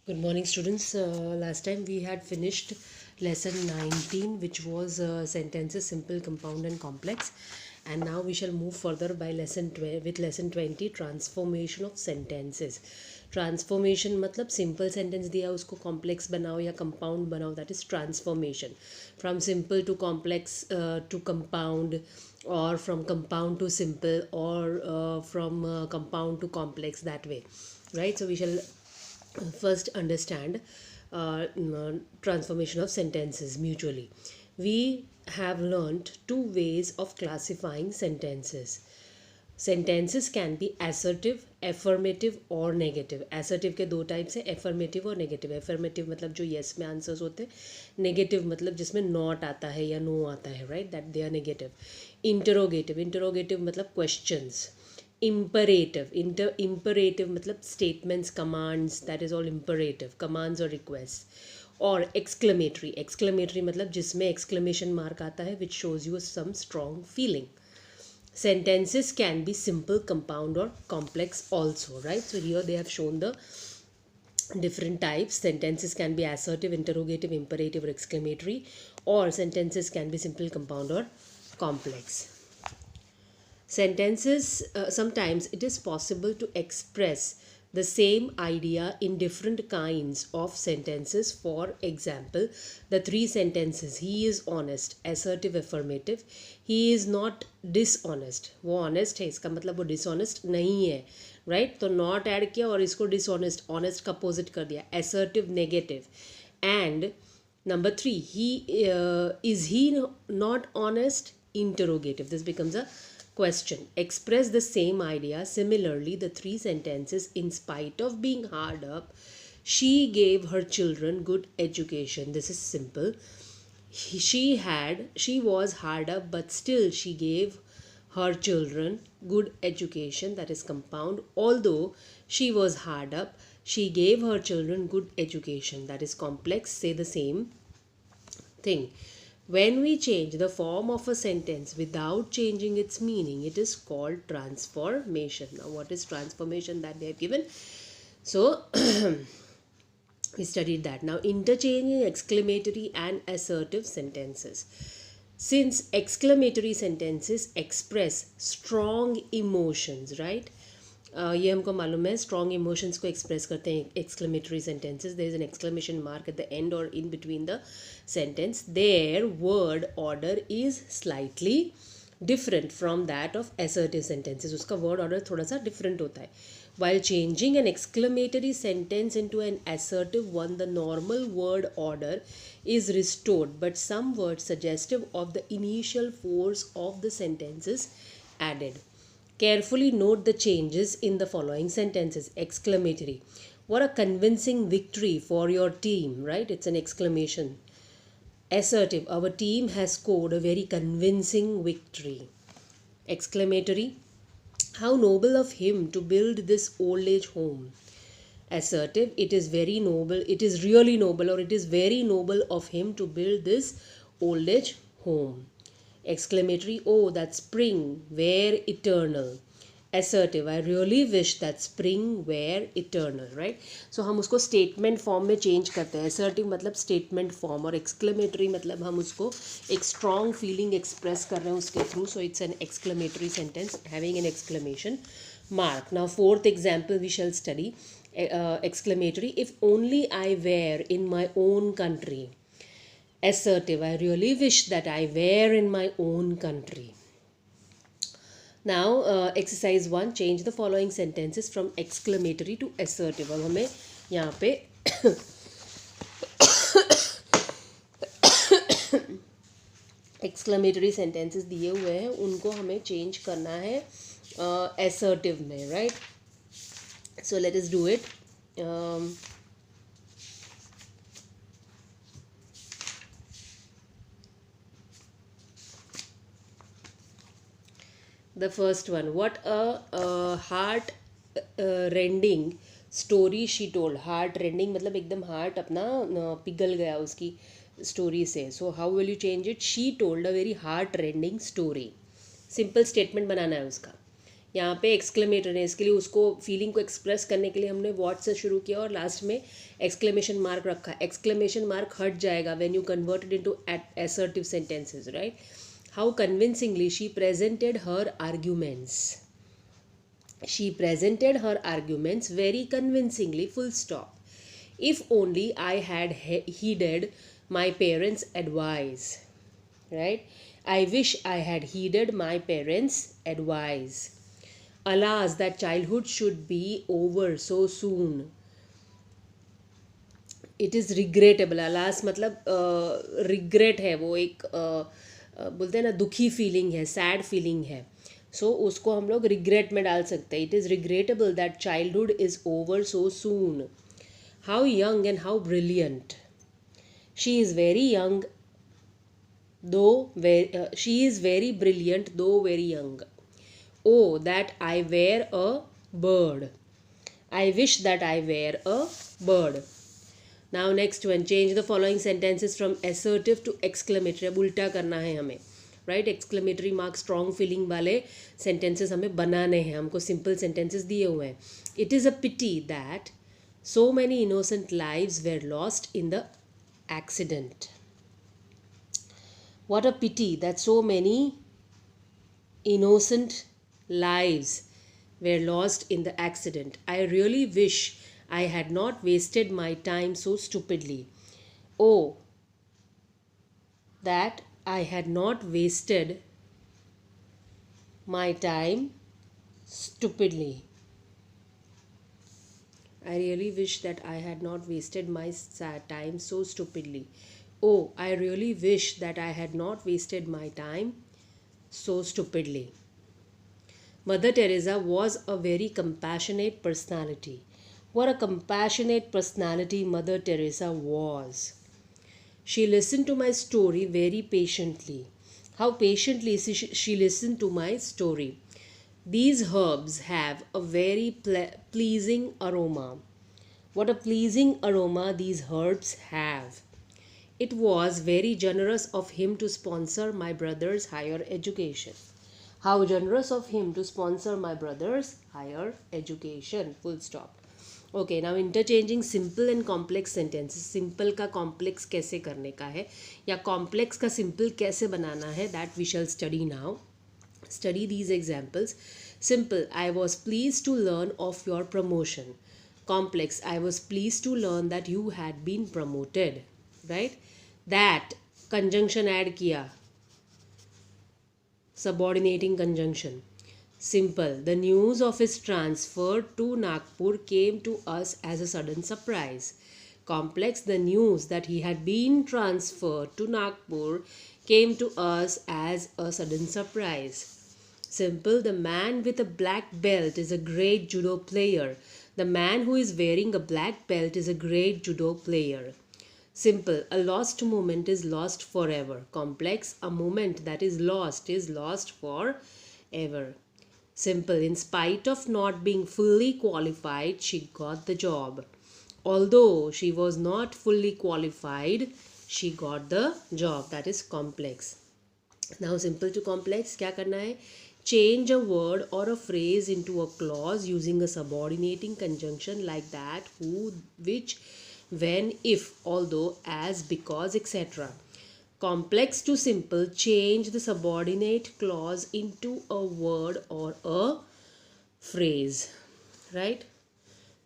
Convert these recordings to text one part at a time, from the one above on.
Good morning, students. Last time we had finished lesson 19, which was sentences simple, compound, and complex. And now we shall move further by with lesson 20, transformation of sentences. Transformation मतलब simple sentence दिया उसको complex बनाओ या compound बनाओ, that is transformation. From simple to complex to compound, or from compound to simple, or from compound to complex, that way, right? So we shall first understand transformation of sentences mutually. We have learnt two ways of classifying sentences. Sentences can be assertive, affirmative और negative. assertive के दो types है, affirmative और negative. affirmative मतलब जो yes में answers होते हैं, negative मतलब जिसमें not आता है या no आता है, right, that they are negative. interrogative मतलब questions. Imperative मतलब statements, commands, that is all imperative, commands or requests. और exclamatory मतलब जिसमें exclamation mark आता है, which shows you some strong feeling. Sentences can be simple, compound, or complex also, right? So here they have shown the different types. Sentences can be assertive, interrogative, imperative, or exclamatory, or sentences can be simple, compound, or complex. Sentences, sometimes it is possible to express the same idea in different kinds of sentences. For example, the three sentences: he is honest, assertive, affirmative; he is not dishonest, वो honest है, इसका मतलब वो dishonest नहीं है, right? तो not add किया और इसको dishonest, honest का opposite कर दिया, assertive, negative. And number 3, is he not honest, interrogative. This becomes a question. Express the same idea. Similarly, the three sentences: in spite of being hard up, she gave her children good education. This is simple. She was hard up, but still she gave her children good education. That is compound. Although she was hard up, she gave her children good education. That is complex. Say the same thing. When we change the form of a sentence without changing its meaning, it is called transformation. Now, what is transformation that they have given? So, we studied that. Now, interchanging exclamatory and assertive sentences. Since exclamatory sentences express strong emotions, right? ये हमको मालूम है, strong emotions को express करते हैं exclamatory sentences. There is an exclamation mark at the end और in between the sentence. There word order is slightly different from that of assertive sentences. उसका word order थोड़ा सा डिफरेंट होता है. While changing an exclamatory sentence into an assertive one, the normal word order is restored, but some words suggestive of the initial force of the sentence is added. Carefully note the changes in the following sentences. Exclamatory: what a convincing victory for your team, right? It's an exclamation. Assertive: our team has scored a very convincing victory. Exclamatory: how noble of him to build this old age home. Assertive: it is very noble, it is really noble, or it is very noble of him to build this old age home. Exclamatory: oh, that spring were eternal. Assertive: I really wish that spring were eternal, right? So हम उसको statement form में change करते हैं. Assertive मतलब statement form, और exclamatory मतलब हम उसको एक strong feeling express कर रहे हैं उसके through. So it's an exclamatory sentence having an exclamation mark. Now, fourth example we shall study. Exclamatory: if only I were in my own country. Assertive: I really wish that I were in my own country. Now, exercise 1, change the following sentences from exclamatory to assertive. अब हमें यहाँ पे exclamatory sentences दिए हुए हैं, उनको हमें change करना है assertive में, right? So let us do it. The first one: what a heart rending story she told. Heart rending मतलब एकदम heart अपना पिघल गया उसकी story से. So how will you change it? She told a very heart rending story. Simple statement बनाना है उसका. यहाँ पे एक्सक्लेमेटर है, इसके लिए उसको फीलिंग को एक्सप्रेस करने के लिए हमने व्हाट से शुरू किया और लास्ट में एक्सक्लेमेशन मार्क रखा. एक्सक्लेमेशन मार्क हट जाएगा when you convert it into assertive sentences, right? How convincingly she presented her arguments. She presented her arguments very convincingly, full stop. If only I had heeded my parents' advice, right? I wish I had heeded my parents' advice. Alas, that childhood should be over so soon. It is regrettable. Alas मतलब regret है, वो एक बोलते हैं ना दुखी feeling है, sad feeling है. सो उसको हम लोग रिग्रेट में डाल सकते हैं. It is regrettable that childhood is over so soon. How young and how brilliant. She is very young though she is very brilliant though very young. Oh, that I were a bird. I wish that I were a bird. Now next one, change the following sentences from assertive to exclamatory. अब उल्टा करना है हमें, right? Exclamatory mark strong feeling वाले sentences हमें बनाने हैं. हमको सिंपल सेंटेंसेस दिए हुए हैं. It is a pity that so many innocent lives were lost in the accident. What a pity that so many innocent lives were lost in the accident. I really wish I had not wasted my time so stupidly. Oh, that I had not wasted my time stupidly. I really wish that I had not wasted my time so stupidly. Oh, I really wish that I had not wasted my time so stupidly. Mother Teresa was a very compassionate personality. What a compassionate personality Mother Teresa was. She listened to my story very patiently. How patiently she listened to my story. These herbs have a very pleasing aroma. What a pleasing aroma these herbs have. It was very generous of him to sponsor my brother's higher education. How generous of him to sponsor my brother's higher education. Full stop. Okay, now interchanging simple and complex sentences. Simple का complex कैसे करने का है या complex का simple कैसे बनाना है, that we shall study now. Study these examples. Simple, I was pleased to learn of your promotion. Complex, I was pleased to learn that you had been promoted. Right? That conjunction add किया, subordinating conjunction. Simple, the news of his transfer to Nagpur came to us as a sudden surprise. Complex, the news that he had been transferred to Nagpur came to us as a sudden surprise. Simple, the man with a black belt is a great judo player. The man who is wearing a black belt is a great judo player. Simple, a lost moment is lost forever. Complex, a moment that is lost forever. Simple, in spite of not being fully qualified, she got the job. Although she was not fully qualified, she got the job. That is complex. Now simple to complex, क्या करना है? Change a word or a phrase into a clause using a subordinating conjunction like that, who, which, when, if, although, as, because, etc. Complex to simple, change the subordinate clause into a word or a phrase. Right?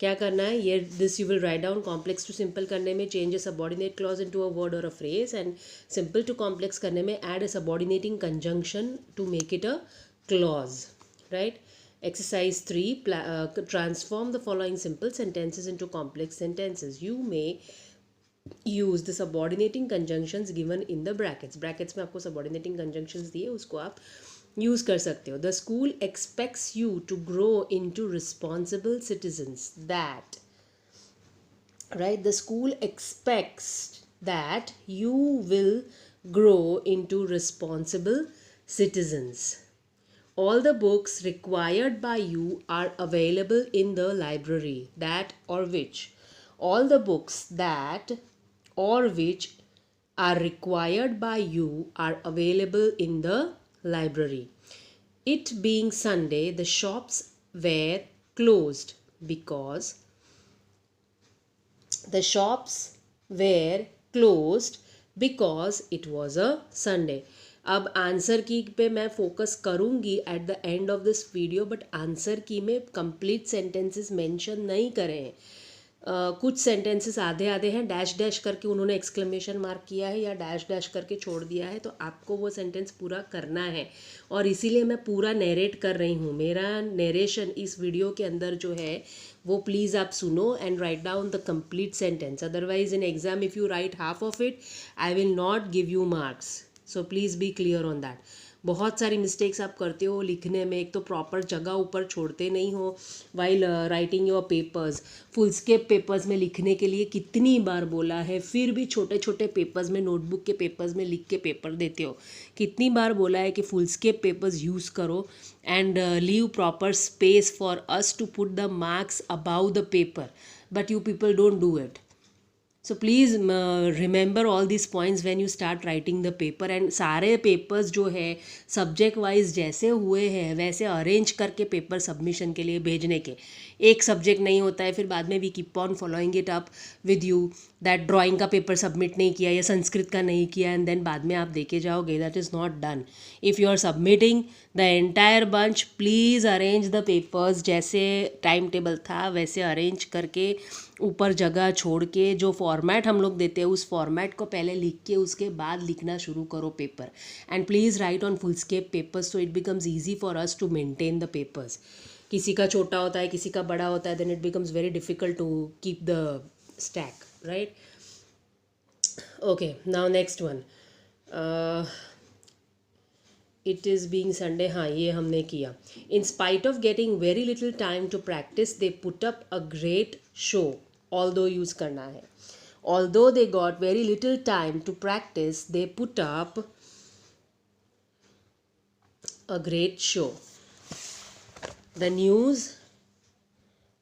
क्या करना है ये? This you will write down. Complex to simple करने में change a subordinate clause into a word और a phrase, and simple to complex करने में add a subordinating conjunction to make it a clause. Right? Exercise 3, transform the following simple sentences into complex sentences. You may use the subordinating conjunctions given in the brackets. Brackets में आपको subordinating conjunctions दिए, उसको आप use कर सकते हो. The school expects you to grow into responsible citizens. That, right? The school expects that you will grow into responsible citizens. All the books required by you are available in the library. That or which. All the books that or which are required by you are available in the library. it being Sunday, the shops were closed because the shops were closed because it was a Sunday. अब answer की पे मैं focus करूँगी eight the end of this video, but answer की में complete sentences mention नहीं करे हैं. कुछ सेंटेंसेस आधे आधे हैं, डैश डैश करके उन्होंने एक्सक्लेमेशन मार्क किया है या डैश डैश करके छोड़ दिया है, तो आपको वो सेंटेंस पूरा करना है. और इसीलिए मैं पूरा नरेट कर रही हूँ. मेरा नरेशन इस वीडियो के अंदर जो है वो प्लीज़ आप सुनो and write down the complete sentence. Otherwise in exam if you right half of it I will not give you marks. So please be clear on that. बहुत सारी मिस्टेक्स आप करते हो लिखने में. एक तो प्रॉपर जगह ऊपर छोड़ते नहीं हो while writing your papers. Foolscap papers में लिखने के लिए कितनी बार बोला है, फिर भी छोटे छोटे पेपर्स में, नोटबुक के पेपर्स में लिख के पेपर देते हो. कितनी बार बोला है कि फुलस्केप पेपर्स यूज़ करो and leave proper space for us to put the marks above the paper, but you people don't do it. So please remember all these points when you start writing the paper. And सारे papers जो है subject wise जैसे हुए हैं वैसे arrange करके paper submission के लिए भेजने के. एक सब्जेक्ट नहीं होता है फिर बाद में we keep on following it up with you that drawing का पेपर सबमिट नहीं किया या संस्कृत का नहीं किया एंड देन बाद में आप देके जाओगे. That is not done. If you are submitting the entire bunch, please arrange the papers जैसे टाइम टेबल था वैसे अरेंज करके, ऊपर जगह छोड़ के. जो फॉर्मेट हम लोग देते हैं उस फॉर्मेट को पहले लिख के उसके बाद लिखना शुरू करो paper. And please write on foolscap papers so it becomes easy for us to maintain the papers. किसी का छोटा होता है किसी का बड़ा होता है, then it becomes very difficult to keep the stack, right. Okay, now next one. It is being Sunday. हाँ, ये हमने किया. In spite of getting very little time to practise they put up a great show. Although use करना है. Although they got very little time to practise they put up a great show. The news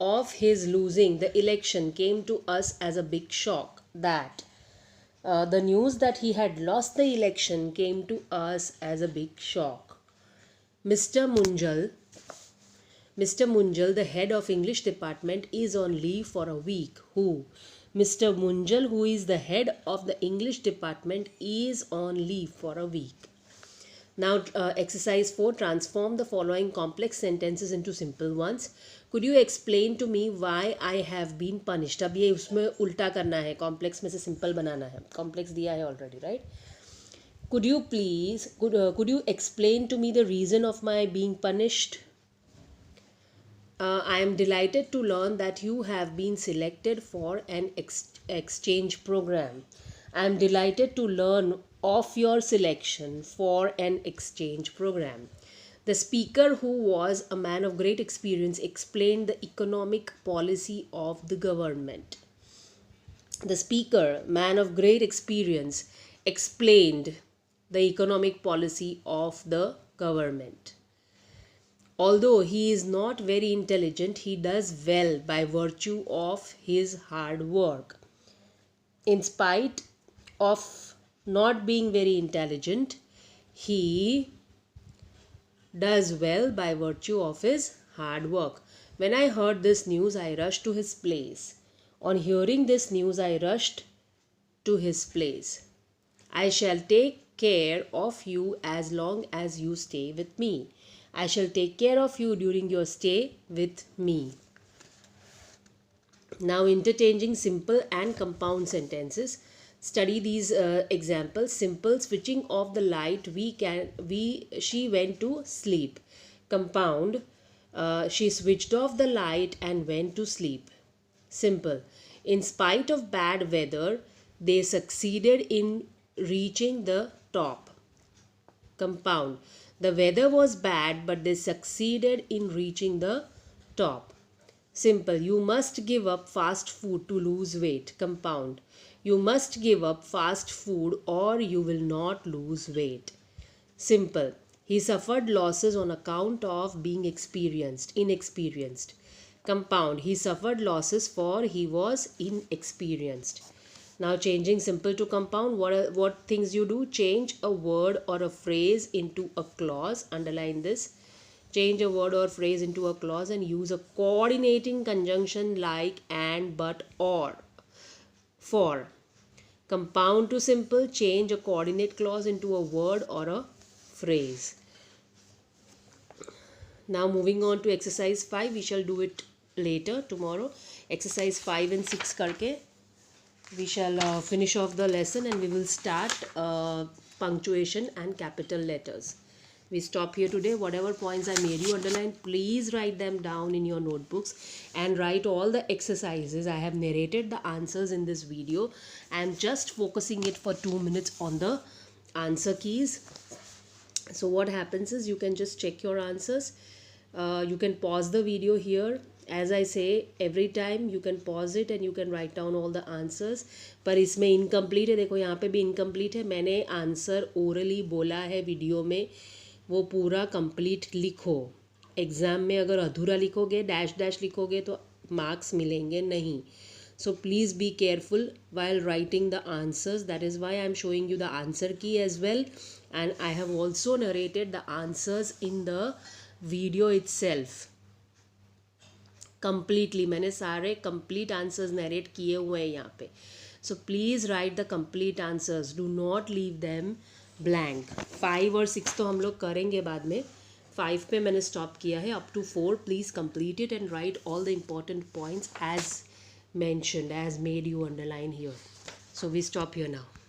of his losing the election came to us as a big shock. The news that he had lost the election came to us as a big shock. Mr. Munjal, the head of English department, is on leave for a week. Who? Mr. Munjal, who is the head of the English department, is on leave for a week. Now exercise 4, transform the following complex sentences into simple ones. Could you explain to me why I have been punished? अब ये उसमें उल्टा करना है, complex में से simple बनाना है. Complex दिया है already, right. could you explain to me the reason of my being punished? I am delighted to learn that you have been selected for an exchange program. I am delighted to learn of your selection for an exchange program. The speaker, who was a man of great experience, explained the economic policy of the government. The speaker, man of great experience, explained the economic policy of the government. Although he is not very intelligent, he does well by virtue of his hard work. In spite of not being very intelligent, he does well by virtue of his hard work. When I heard this news, I rushed to his place. On hearing this news, I rushed to his place. I shall take care of you as long as you stay with me. I shall take care of you during your stay with me. Now, interchanging simple and compound sentences. Study these examples. Simple, switching off the light, she went to sleep. Compound, she switched off the light and went to sleep. Simple, in spite of bad weather, they succeeded in reaching the top. Compound, the weather was bad but they succeeded in reaching the top. Simple, you must give up fast food to lose weight. Compound, you must give up fast food or you will not lose weight. Simple, he suffered losses on account of being inexperienced. Compound, he suffered losses for he was inexperienced. Now changing simple to compound, what things you do? Change a word or a phrase into a clause. Underline this. Change a word or phrase into a clause and use a coordinating conjunction like and, but, or. For. Compound to simple, change a coordinate clause into a word or a phrase. Now moving on to exercise 5, we shall do it later tomorrow. Exercise 5 and 6 karke we shall finish off the lesson, and we will start punctuation and capital letters. We stop here today. Whatever points I made you underline, please write them down in your notebooks and write all the exercises. I have narrated the answers in this video. I am just focusing it for 2 minutes on the answer keys. So what happens is you can just check your answers. You can pause the video here. As I say, every time you can pause it and you can write down all the answers. पर इसमें incomplete है, देखो यहाँ पे भी incomplete है. मैंने answer orally बोला है वीडियो में, वो पूरा कंप्लीट लिखो. एग्ज़ाम में अगर अधूरा लिखोगे, डैश डैश लिखोगे तो मार्क्स मिलेंगे नहीं. So please be careful while writing the answers. That is why I am showing you the answer key as well. And I have also narrated the answers in the video itself. Completely. मैंने सारे complete answers narrate किए हुए हैं यहाँ पे. So please write the complete answers. Do not leave them blank. 5 और 6 तो हम लोग करेंगे बाद में. 5 पे मैंने stop किया है. Up to 4 please complete it and write all the important points as mentioned, as made you underline here. So we stop here now.